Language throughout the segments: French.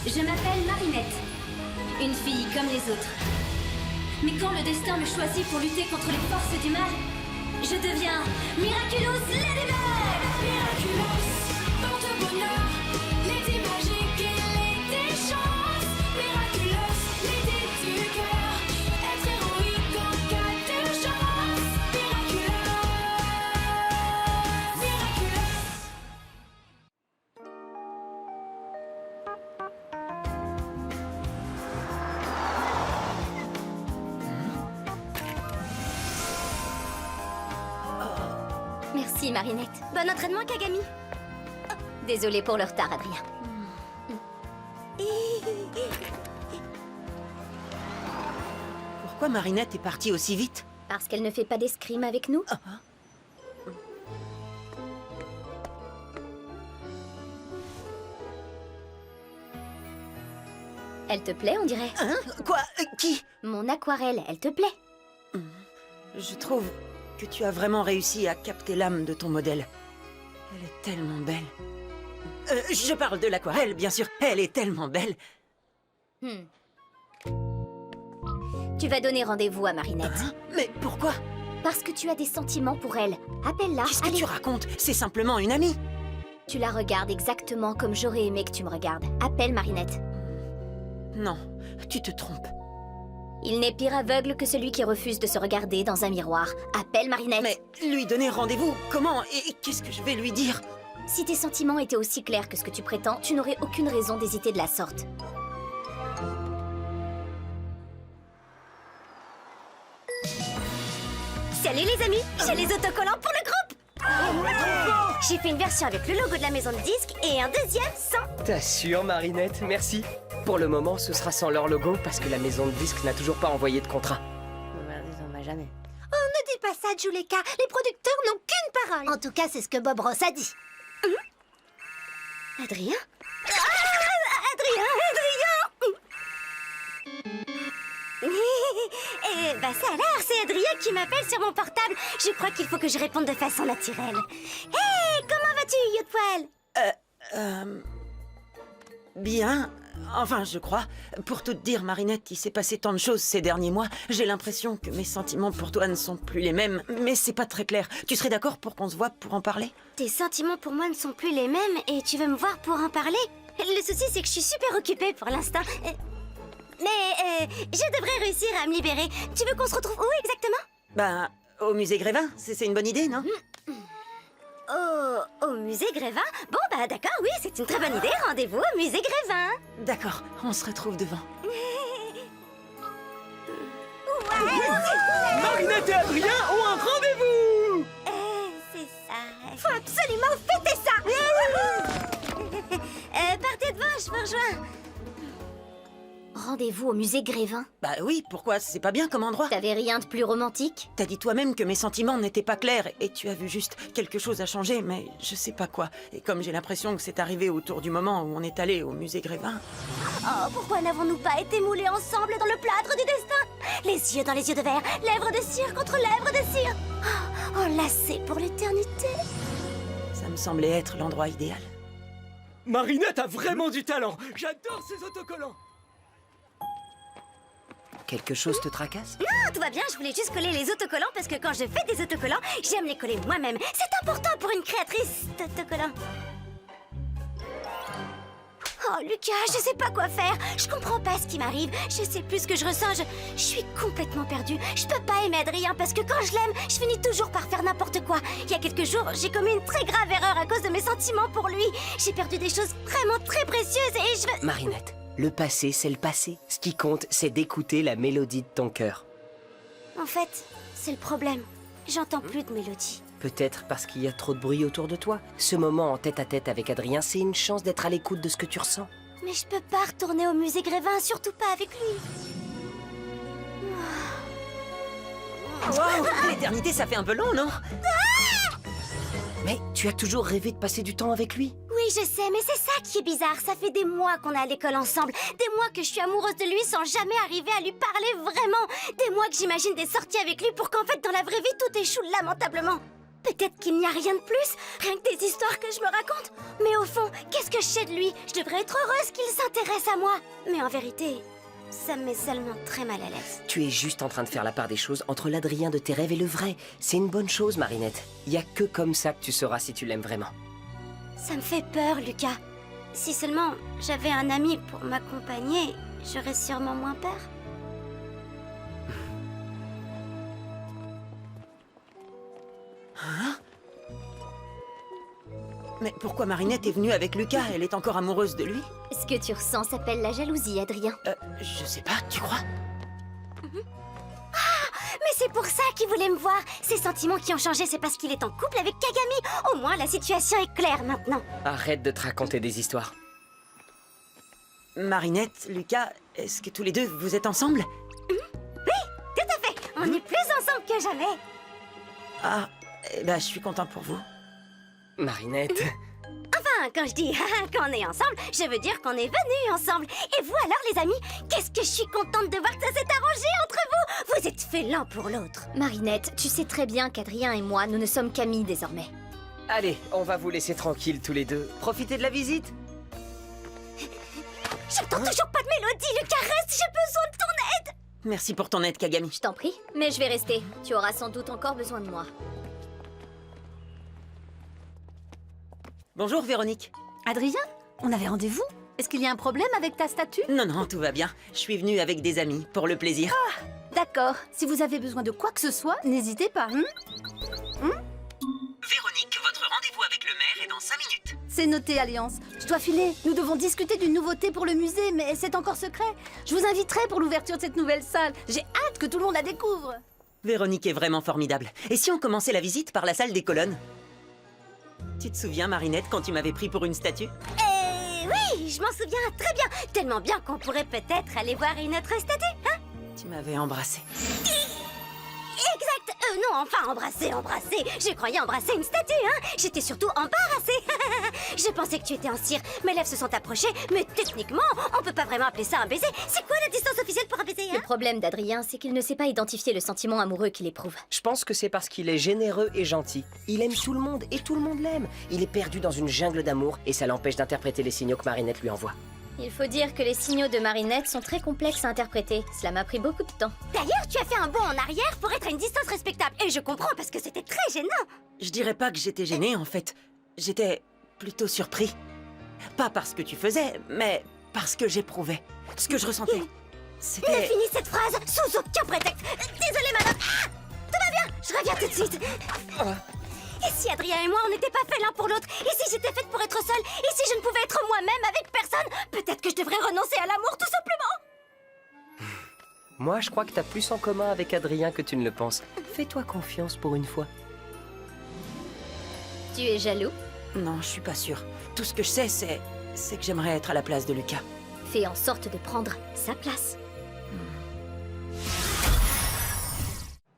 Je m'appelle Marinette, une fille comme les autres. Mais quand le destin me choisit pour lutter contre les forces du mal, je deviens Miraculous Ladybug. Miraculous, porte bonheur, l'été magique et l'été chance. Miraculous, l'été du cœur, être héroïque en cas d'urgence. Miraculous, miraculous. Merci Marinette. Bon entraînement Kagami. Oh, désolée pour le retard Adrien. Pourquoi Marinette est partie aussi vite? Parce qu'elle ne fait pas d'escrime avec nous. Elle te plaît, on dirait? Hein? Quoi? Qui? Mon aquarelle, elle te plaît? Je trouve que tu as vraiment réussi à capter l'âme de ton modèle. Elle est tellement belle. Je parle de l'aquarelle, bien sûr. Elle est tellement belle. Tu vas donner rendez-vous à Marinette. Hein? Mais pourquoi? Parce que tu as des sentiments pour elle. Appelle-la. Qu'est-ce que allez. tu racontes? C'est simplement une amie. Tu la regardes exactement comme j'aurais aimé que tu me regardes. Appelle Marinette. Non, tu te trompes. Il n'est pire aveugle que celui qui refuse de se regarder dans un miroir. Appelle Marinette. Mais lui donner rendez-vous, comment? Et qu'est-ce que je vais lui dire? Si tes sentiments étaient aussi clairs que ce que tu prétends, tu n'aurais aucune raison d'hésiter de la sorte. Salut les amis, j'ai les autocollants pour le groupe. J'ai fait une version avec le logo de la maison de disques et un deuxième sans. T'assures, Marinette, merci. Pour le moment, ce sera sans leur logo parce que la maison de disques n'a toujours pas envoyé de contrat. On va jamais. Ne dis pas ça, Juleka. Les producteurs n'ont qu'une parole. En tout cas, c'est ce que Bob Ross a dit. Adrien? Adrien! Ça alors, c'est Adrien qui m'appelle sur mon portable. Je crois qu'il faut que je réponde de façon naturelle. Hé, comment vas-tu, Youtpoil? Bien. Enfin, je crois. Pour tout te dire, Marinette, il s'est passé tant de choses ces derniers mois. J'ai l'impression que mes sentiments pour toi ne sont plus les mêmes. Mais c'est pas très clair. Tu serais d'accord pour qu'on se voit pour en parler? Tes sentiments pour moi ne sont plus les mêmes et tu veux me voir pour en parler? Le souci, c'est que je suis super occupée pour l'instant. Mais je devrais réussir à me libérer. Tu veux qu'on se retrouve où exactement? Ben, au musée Grévin. C'est une bonne idée, non? Au musée Grévin? Bon, bah d'accord, oui, c'est une très bonne idée. Rendez-vous au musée Grévin. D'accord, on se retrouve devant. Marinette et Adrien ont un rendez-vous! C'est ça. Faut absolument fêter ça. Partez devant, je vous rejoins. Rendez-vous au musée Grévin. Bah oui, pourquoi? C'est pas bien comme endroit. T'avais rien de plus romantique? T'as dit toi-même que mes sentiments n'étaient pas clairs et tu as vu juste quelque chose à changer, mais je sais pas quoi. Et comme j'ai l'impression que c'est arrivé autour du moment où on est allé au musée Grévin... Oh, pourquoi n'avons-nous pas été moulés ensemble dans le plâtre du destin? Les yeux dans les yeux de verre, lèvres de cire contre lèvres de cire. Oh, enlacés pour l'éternité. Ça me semblait être l'endroit idéal. Marinette a vraiment du talent! J'adore ces autocollants! Quelque chose te tracasse? Non, tout va bien, je voulais juste coller les autocollants parce que quand je fais des autocollants, j'aime les coller moi-même. C'est important pour une créatrice d'autocollants. Oh, Lucas, je sais pas quoi faire. Je comprends pas ce qui m'arrive. Je sais plus ce que je ressens. Je suis complètement perdue. Je peux pas aimer Adrien parce que quand je l'aime, je finis toujours par faire n'importe quoi. Il y a quelques jours, j'ai commis une très grave erreur à cause de mes sentiments pour lui. J'ai perdu des choses vraiment très précieuses et je veux... Marinette, le passé, c'est le passé. Ce qui compte, c'est d'écouter la mélodie de ton cœur. En fait, c'est le problème. J'entends plus de mélodie. Peut-être parce qu'il y a trop de bruit autour de toi. Ce moment en tête-à-tête avec Adrien, c'est une chance d'être à l'écoute de ce que tu ressens. Mais je peux pas retourner au musée Grévin, surtout pas avec lui. Wow, l'éternité, ça fait un peu long, non? Mais tu as toujours rêvé de passer du temps avec lui. Oui, je sais, mais c'est ça qui est bizarre. Ça fait des mois qu'on est à l'école ensemble. Des mois que je suis amoureuse de lui sans jamais arriver à lui parler vraiment. Des mois que j'imagine des sorties avec lui pour qu'en fait, dans la vraie vie, tout échoue lamentablement. Peut-être qu'il n'y a rien de plus, rien que des histoires que je me raconte. Mais au fond, qu'est-ce que je sais de lui? Je devrais être heureuse qu'il s'intéresse à moi. Mais en vérité, ça me met seulement très mal à l'aise. Tu es juste en train de faire la part des choses entre l'Adrien de tes rêves et le vrai. C'est une bonne chose, Marinette. Il y a que comme ça que tu sauras si tu l'aimes vraiment. Ça me fait peur, Lucas. Si seulement j'avais un ami pour m'accompagner, j'aurais sûrement moins peur. Mais pourquoi Marinette est venue avec Lucas? Elle est encore amoureuse de lui? Ce que tu ressens s'appelle la jalousie, Adrien. Je sais pas, tu crois? Mais c'est pour ça qu'il voulait me voir. Ces sentiments qui ont changé, c'est parce qu'il est en couple avec Kagami. Au moins, la situation est claire maintenant. Arrête de te raconter des histoires. Marinette, Lucas, est-ce que tous les deux, vous êtes ensemble? Tout à fait. On est plus ensemble que jamais. Ah, eh ben, je suis content pour vous. Marinette... Enfin, quand je dis qu'on est ensemble, je veux dire qu'on est venus ensemble. Et vous alors, les amis, qu'est-ce que je suis contente de voir que ça s'est arrangé entre vous. Vous êtes faits l'un pour l'autre. Marinette, tu sais très bien qu'Adrien et moi, nous ne sommes qu'amis désormais. Allez, on va vous laisser tranquilles tous les deux. Profitez de la visite. J'entends toujours pas de mélodie, Lucas, reste, j'ai besoin de ton aide. Merci pour ton aide, Kagami. Je t'en prie, mais je vais rester. Tu auras sans doute encore besoin de moi. Bonjour, Véronique. Adrien, on avait rendez-vous? Est-ce qu'il y a un problème avec ta statue? Non, non, tout va bien. Je suis venue avec des amis, pour le plaisir. D'accord. Si vous avez besoin de quoi que ce soit, n'hésitez pas. Véronique, votre rendez-vous avec le maire est dans 5 minutes. C'est noté, Alliance. Je dois filer. Nous devons discuter d'une nouveauté pour le musée, mais c'est encore secret. Je vous inviterai pour l'ouverture de cette nouvelle salle. J'ai hâte que tout le monde la découvre. Véronique est vraiment formidable. Et si on commençait la visite par la salle des colonnes? Tu te souviens, Marinette, quand tu m'avais pris pour une statue? Oui, je m'en souviens très bien. Tellement bien qu'on pourrait peut-être aller voir une autre statue, hein? Tu m'avais embrassée. Exact. Non, enfin, embrasser. Je croyais embrasser une statue, hein? J'étais surtout embarrassée. Je pensais que tu étais en cire. Mes lèvres se sont approchées, mais techniquement, on peut pas vraiment appeler ça un baiser. C'est quoi la distance officielle pour un baiser, Le hein? problème d'Adrien, c'est qu'il ne sait pas identifier le sentiment amoureux qu'il éprouve. Je pense que c'est parce qu'il est généreux et gentil. Il aime tout le monde et tout le monde l'aime. Il est perdu dans une jungle d'amour et ça l'empêche d'interpréter les signaux que Marinette lui envoie. Il faut dire que les signaux de Marinette sont très complexes à interpréter. Cela m'a pris beaucoup de temps. D'ailleurs, tu as fait un bond en arrière pour être à une distance respectable. Et je comprends parce que c'était très gênant. Je dirais pas que j'étais gênée, en fait. J'étais plutôt surpris. Pas parce que tu faisais, mais parce que j'éprouvais. Ce que je ressentais. Ne C'était... finis cette phrase sous aucun prétexte. Désolée, madame. Ah, tout va bien, je reviens tout de suite. Et si Adrien et moi, on n'était pas faits l'un pour l'autre? Et si j'étais faite pour être seule? Et si je ne pouvais être moi-même avec personne? Peut-être que je devrais renoncer à l'amour, tout simplement. Moi, je crois que t'as plus en commun avec Adrien que tu ne le penses. Fais-toi confiance pour une fois. Tu es jaloux? Non, je suis pas sûre. Tout ce que je sais, c'est que j'aimerais être à la place de Lucas. Fais en sorte de prendre sa place.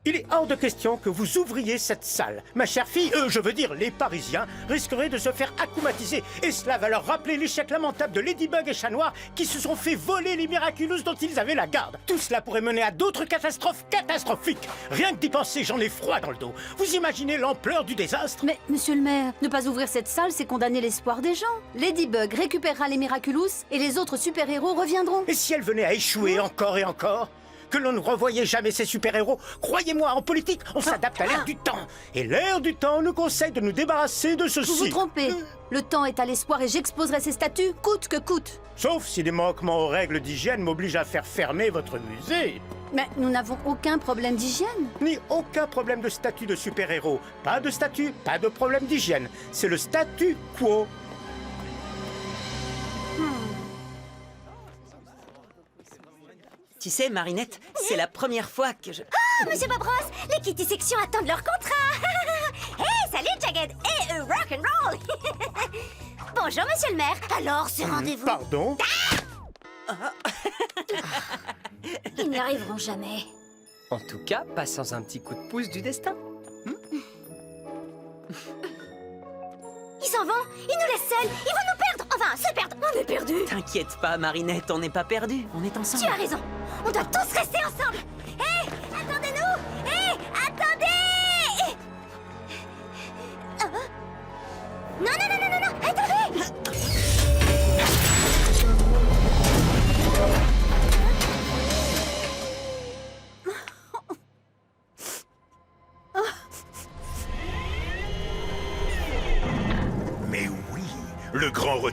Il est hors de question que vous ouvriez cette salle. Ma chère fille, je veux dire les Parisiens, risqueraient de se faire acclimatiser. Et cela va leur rappeler l'échec lamentable de Ladybug et Chat Noir qui se sont fait voler les Miraculous dont ils avaient la garde. Tout cela pourrait mener à d'autres catastrophes catastrophiques. Rien que d'y penser, j'en ai froid dans le dos. Vous imaginez l'ampleur du désastre? Mais, monsieur le maire, ne pas ouvrir cette salle, c'est condamner l'espoir des gens. Ladybug récupérera les Miraculous et les autres super-héros reviendront. Et si elle venait à échouer encore et encore? Que l'on ne revoyait jamais ces super-héros? Croyez-moi, en politique, on s'adapte à l'ère du temps. Et l'ère du temps nous conseille de nous débarrasser de ceci. Vous vous trompez. Le temps est à l'espoir et j'exposerai ces statues coûte que coûte. Sauf si des manquements aux règles d'hygiène m'obligent à faire fermer votre musée. Mais nous n'avons aucun problème d'hygiène. Ni aucun problème de statut de super-héros. Pas de statut, pas de problème d'hygiène. C'est le statu quo. Tu sais, Marinette, c'est la première fois que je... Monsieur Bob Ross, les Kitty Section attendent leur contrat. Hey, salut Jagged et rock'n'roll. Bonjour, monsieur le maire. Alors, ce rendez-vous... Pardon? Ils n'y arriveront jamais. En tout cas, pas sans un petit coup de pouce du destin. Ils s'en vont, ils nous laissent seuls, ils vont nous perdre. Enfin, se perdre, on est perdus. T'inquiète pas, Marinette, on n'est pas perdus. On est ensemble. Tu as raison, on doit tous rester ensemble. Hé, attendez-nous. Hé, attendez.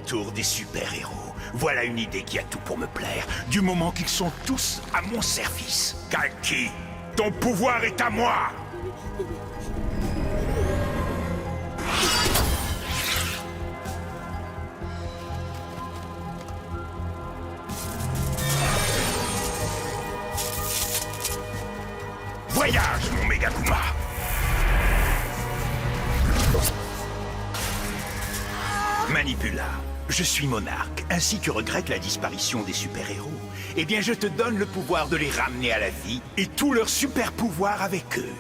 retour des super-héros. Voilà une idée qui a tout pour me plaire, du moment qu'ils sont tous à mon service. Kalki, ton pouvoir est à moi! Voyage, mon Megakuma! Manipula, je suis monarque, ainsi que regrette la disparition des super-héros. Eh bien, je te donne le pouvoir de les ramener à la vie et tous leurs super-pouvoirs avec eux.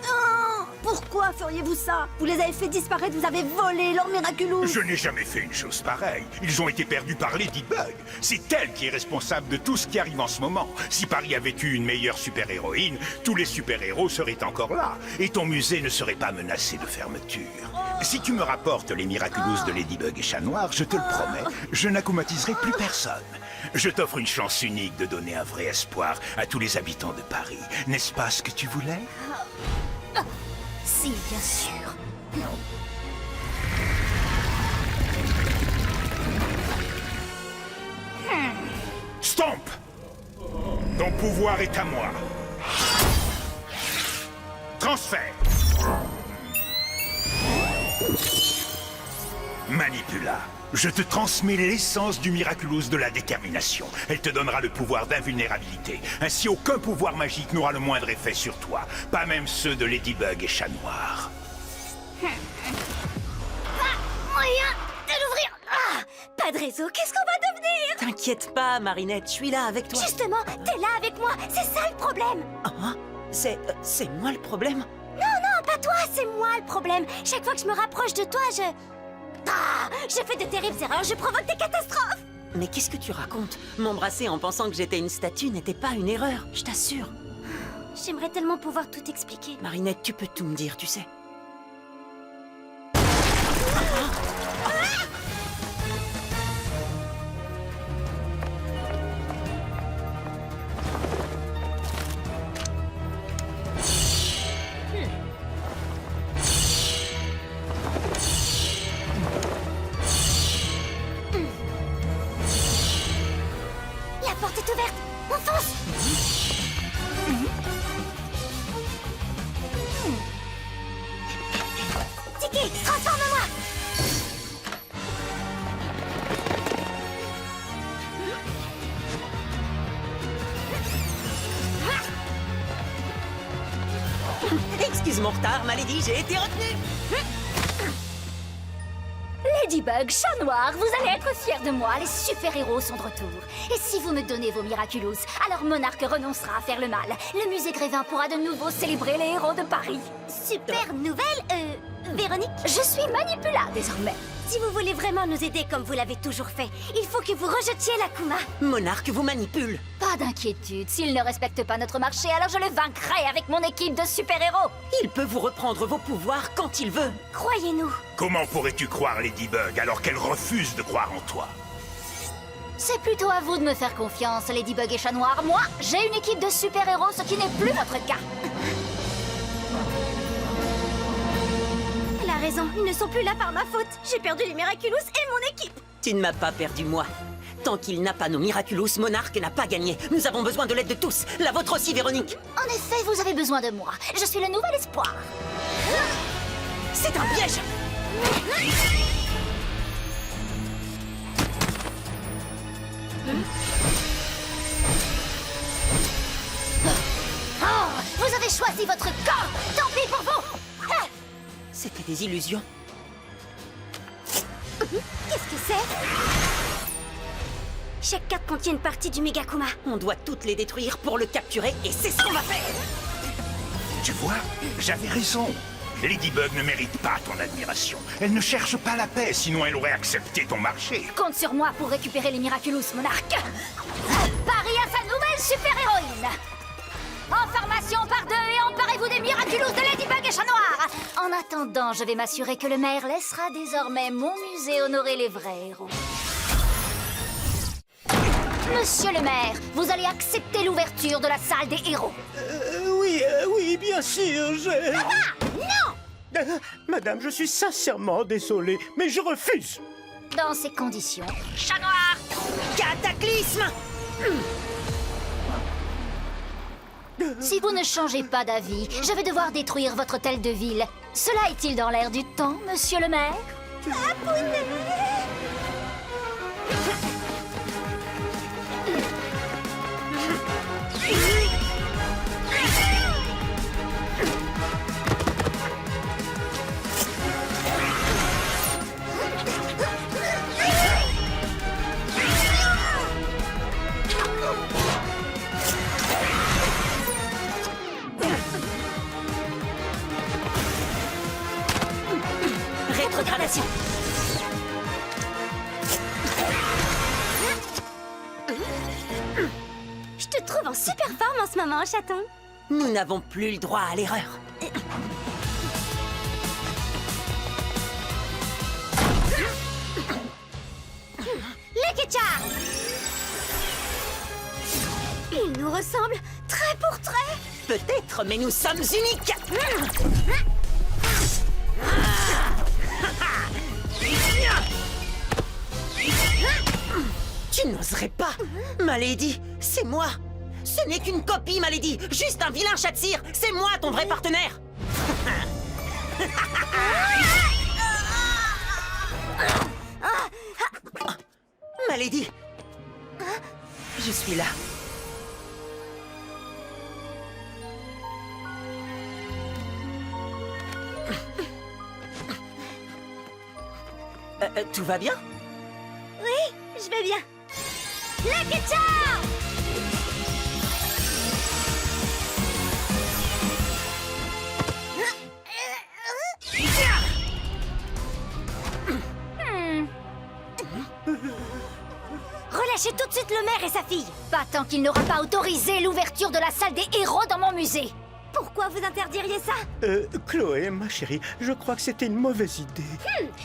Pourquoi feriez-vous ça? Vous les avez fait disparaître, vous avez volé leur Miraculous. Je n'ai jamais fait une chose pareille. Ils ont été perdus par Ladybug. C'est elle qui est responsable de tout ce qui arrive en ce moment. Si Paris avait eu une meilleure super-héroïne, tous les super-héros seraient encore là. Et ton musée ne serait pas menacé de fermeture. Si tu me rapportes les Miraculous de Ladybug et Chat Noir, je te le promets, je n'accomatiserai plus personne. Je t'offre une chance unique de donner un vrai espoir à tous les habitants de Paris. N'est-ce pas ce que tu voulais? Si, bien sûr. Stomp! Ton pouvoir est à moi. Transfert. Manipula. Je te transmets l'essence du Miraculous de la détermination. Elle te donnera le pouvoir d'invulnérabilité. Ainsi, aucun pouvoir magique n'aura le moindre effet sur toi. Pas même ceux de Ladybug et Chat Noir. Moyen de l'ouvrir. Pas de réseau, qu'est-ce qu'on va devenir? T'inquiète pas, Marinette, je suis là avec toi. Justement, t'es là avec moi, c'est ça le problème. Ah, c'est moi le problème? Non, pas toi, c'est moi le problème. Chaque fois que je me rapproche de toi, je fais de terribles erreurs, je provoque des catastrophes. Mais qu'est-ce que tu racontes? M'embrasser en pensant que j'étais une statue n'était pas une erreur, je t'assure. J'aimerais tellement pouvoir tout expliquer. Marinette, tu peux tout me dire, tu sais. La porte est ouverte, on fonce. Tiki, transforme-moi. Excuse mon retard, ma lady, j'ai été retenue. Ladybug, Chat Noir, vous allez être fiers de moi, les super-héros sont de retour. Et si vous me donnez vos Miraculous, alors Monarque renoncera à faire le mal. Le musée Grévin pourra de nouveau célébrer les héros de Paris. Super nouvelle, Véronique. Je suis Manipula désormais. Si vous voulez vraiment nous aider comme vous l'avez toujours fait, il faut que vous rejetiez l'Akuma. Monarque vous manipule. Pas d'inquiétude, s'il ne respecte pas notre marché, alors je le vaincrai avec mon équipe de super-héros. Il peut vous reprendre vos pouvoirs quand il veut. Croyez-nous. Comment pourrais-tu croire Ladybug alors qu'elle refuse de croire en toi? C'est plutôt à vous de me faire confiance, Ladybug et Chat Noir. Moi, j'ai une équipe de super-héros, ce qui n'est plus votre cas. Elle a raison, ils ne sont plus là par ma faute. J'ai perdu les Miraculous et mon équipe. Tu ne m'as pas perdu, moi. Tant qu'il n'a pas nos Miraculous, Monarque n'a pas gagné. Nous avons besoin de l'aide de tous. La vôtre aussi, Véronique. En effet, vous avez besoin de moi. Je suis le nouvel espoir. C'est un piège. Oh, vous avez choisi votre camp. Tant pis pour vous. Ah, C'était des illusions. Qu'est-ce que c'est? Chaque carte contient une partie du Megakuma. On doit toutes les détruire pour le capturer et c'est ce qu'on va faire. Tu vois, j'avais raison. Ladybug ne mérite pas ton admiration. Elle ne cherche pas la paix, sinon elle aurait accepté ton marché. compte sur moi pour récupérer les Miraculous, Monarque. Paris a sa nouvelle super-héroïne. En formation par deux et emparez-vous des Miraculous de Ladybug et Chat Noir. En attendant, je vais m'assurer que le maire laissera désormais mon musée honorer les vrais héros. Monsieur le maire, vous allez accepter l'ouverture de la salle des héros. Oui, bien sûr, Non! Madame, je suis sincèrement désolé, mais je refuse. dans ces conditions, Chat Noir, Cataclysme! si vous ne changez pas d'avis, je vais devoir détruire votre hôtel de ville. Cela est-il dans l'air du temps, monsieur le maire? Rétrogradation. Je te trouve en super forme en ce moment, chaton. Nous n'avons plus le droit à l'erreur. Lekecha! Il nous ressemble trait pour trait. Peut-être, mais nous sommes uniques. Tu n'oserais pas. Malady, c'est moi. Ce n'est qu'une copie, Malady. Juste un vilain chat de cire. C'est moi ton vrai partenaire. Malady, je suis là. Tout va bien? Oui, je vais bien. Lekecha! Relâchez tout de suite le maire et sa fille. Pas tant qu'il n'aura pas autorisé l'ouverture de la salle des héros dans mon musée. Pourquoi vous interdiriez ça? Chloé, ma chérie, je crois que c'était une mauvaise idée.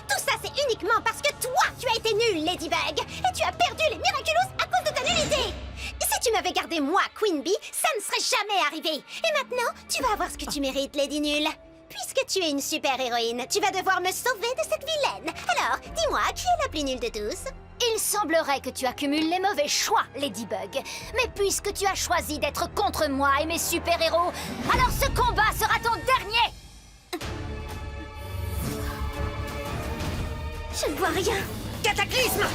Tout ça, c'est uniquement parce que toi, tu as été nulle, Ladybug. Et tu as perdu les Miraculous à cause de ta nullité. Si tu m'avais gardé moi, Queen Bee, ça ne serait jamais arrivé. Et maintenant, tu vas avoir ce que tu mérites, Lady Nulle. Puisque tu es une super-héroïne, tu vas devoir me sauver de cette vilaine. Alors, dis-moi, qui est la plus nulle de tous? Il semblerait que tu accumules les mauvais choix, Ladybug. Mais puisque tu as choisi d'être contre moi et mes super-héros, alors ce combat sera ton dernier. Je ne vois rien. Cataclysme!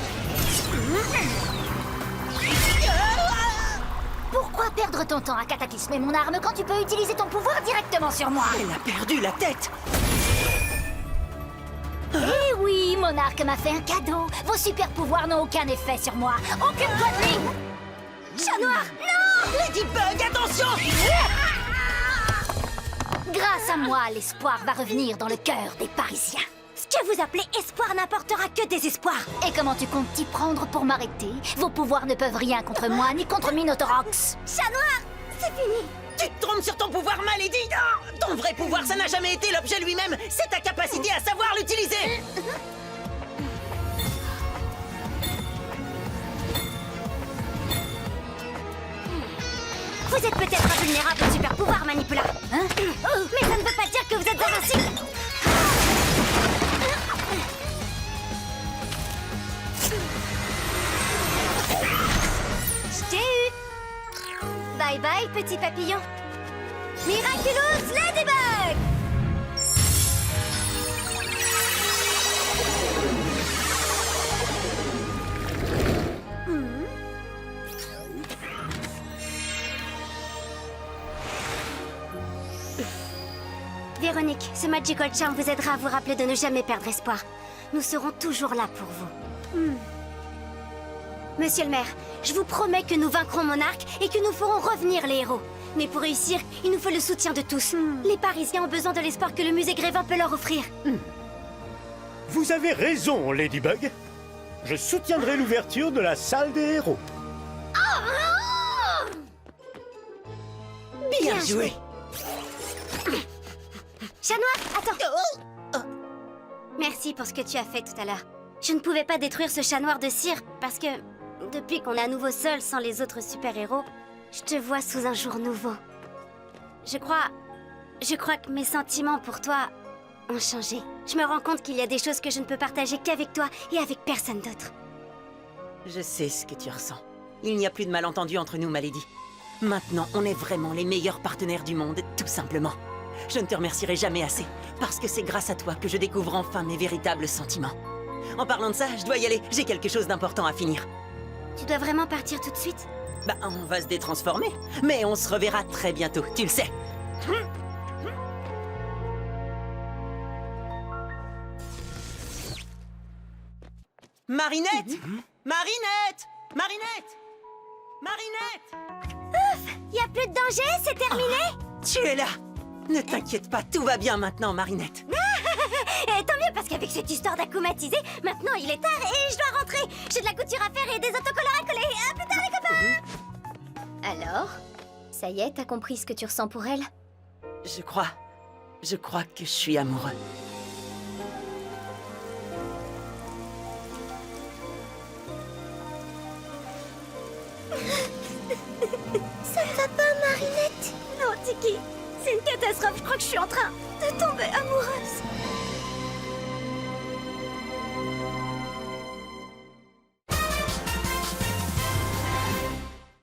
Pourquoi perdre ton temps à cataclysmer mon arme quand tu peux utiliser ton pouvoir directement sur moi? Elle a perdu la tête! Eh oui, Monarque m'a fait un cadeau. Vos super pouvoirs n'ont aucun effet sur moi. Aucune poitrine. Chat noir, non! Ladybug, attention! Grâce à moi, l'espoir va revenir dans le cœur des Parisiens. Ce que vous appelez espoir n'apportera que désespoir. Et comment tu comptes t'y prendre pour m'arrêter? Vos pouvoirs ne peuvent rien contre moi, ni contre Minotorox. Chat noir, c'est fini. Tu te trompes sur ton pouvoir, Malady! Ton vrai pouvoir, ça n'a jamais été l'objet lui-même, c'est ta capacité à savoir l'utiliser! Vous êtes peut-être invulnérable au super pouvoir, Manipula. Hein? Mais ça ne veut pas dire que vous êtes invincible. Je t'ai eu. Bye bye, petit papillon. Miraculous Ladybug! Véronique, ce Magical Charm vous aidera à vous rappeler de ne jamais perdre espoir. Nous serons toujours là pour vous. Monsieur le maire, je vous promets que nous vaincrons Monarque et que nous ferons revenir les héros. Mais pour réussir, il nous faut le soutien de tous. Les Parisiens ont besoin de l'espoir que le musée Grévin peut leur offrir. Vous avez raison, Ladybug. Je soutiendrai l'ouverture de la salle des héros. Bien joué! Chat noir, attends. Merci pour ce que tu as fait tout à l'heure. Je ne pouvais pas détruire ce chat noir de cire parce que depuis qu'on est à nouveau seul sans les autres super-héros, je te vois sous un jour nouveau. Je crois que mes sentiments pour toi ont changé. Je me rends compte qu'il y a des choses que je ne peux partager qu'avec toi et avec personne d'autre. Je sais ce que tu ressens. Il n'y a plus de malentendu entre nous, Malady. Maintenant, on est vraiment les meilleurs partenaires du monde, tout simplement. Je ne te remercierai jamais assez, parce que c'est grâce à toi que je découvre enfin mes véritables sentiments. En parlant de ça, je dois y aller, j'ai quelque chose d'important à finir. Tu dois vraiment partir tout de suite? Bah, on va se détransformer, mais on se reverra très bientôt, tu le sais. Marinette! Marinette! Marinette! Marinette! Y a plus de danger, c'est terminé? Tu es là! Ne t'inquiète pas, tout va bien maintenant, Marinette. Et tant mieux, parce qu'avec cette histoire d'acclimatisé, maintenant il est tard et je dois rentrer. J'ai de la couture à faire et des autocollants à coller. À plus tard, les copains! Alors? Ça y est, t'as compris ce que tu ressens pour elle? Je crois que je suis amoureux. Ça ne va pas, Marinette? Non, Tiki, c'est une catastrophe. Je crois que je suis en train de tomber amoureuse.